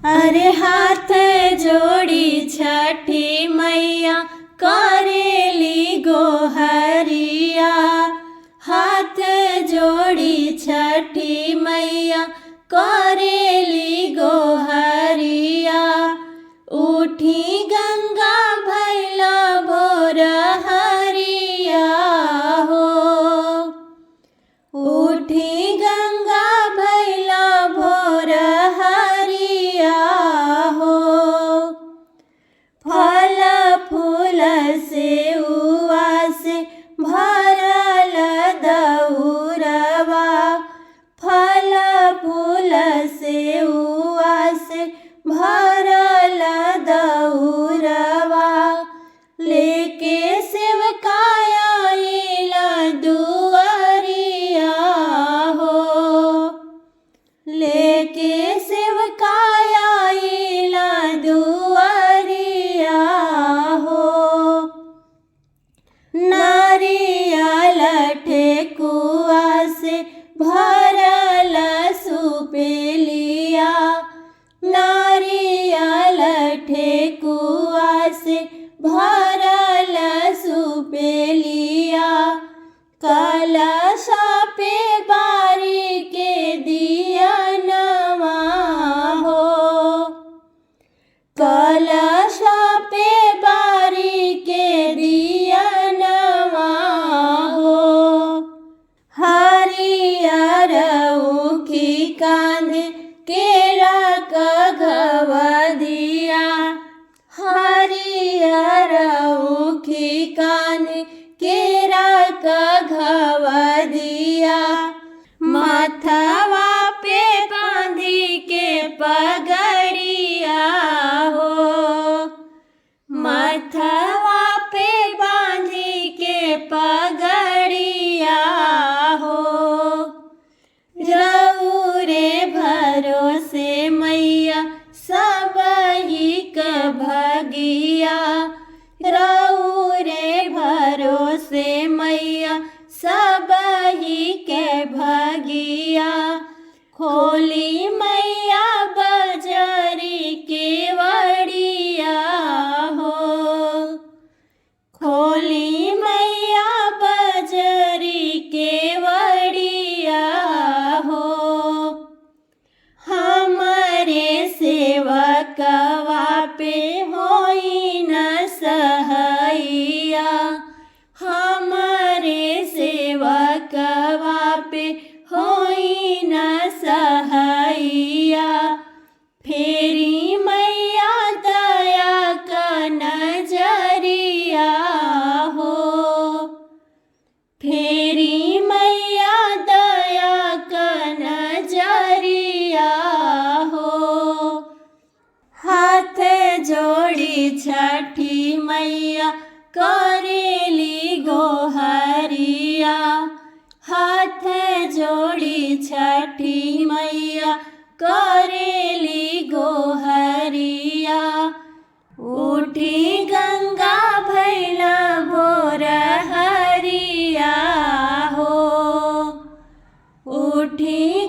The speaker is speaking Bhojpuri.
अरे हाथ जोड़ी छठी मैया करेली गोहरिया। हाथ जोड़ी छठी मैया करेली गोहरिया। उठी गंगा भैला भोर हरिया हो। उठी गंगा भैला भोर हरिया हो। फल फूल से उवा से भरल दउरवा। फल फूल से उवा से भरल दउरवा। लेके सेवकाया आइला दुआरिया हो। लेके सेवकाया आइला दुआरिया हो। नारियल ठेकुआ से भरल सुपेलिया। नारियल ठेकुआ से भरल सुपेलिया। कलश पे बारी के दियनवा हो। कलश पे बारी के दियनवा हो। हरियर ऊखी कांधे केरा कघवदिया। हरियर ऊखी कांधे केरा कघवदिया। मथवा पे बांधी के पगड़िया हो। मथवा पे बांधी के पगड़िया हो। रउरे भरोसे मैया सबही क भगिया। रउरे भरोसे मैया सबही के भगिया। खोली मैया बजरी के वड़िया हो। खोली मैया बजरी के वड़िया हो। हमरे सेवकवा पे होई न सहैया। हमरे सेवकवा पे होई न सहैया। फेरी मैया दया का नजरिया हो। फेरी मैया दया का नजरिया हो। हाथ जोड़ी छठी मैया करेली गोहरिया। हाथ जोड़ी छठी मैया करेली गोहरिया। उठी गंगा भैला भोर हरिया हो। उठी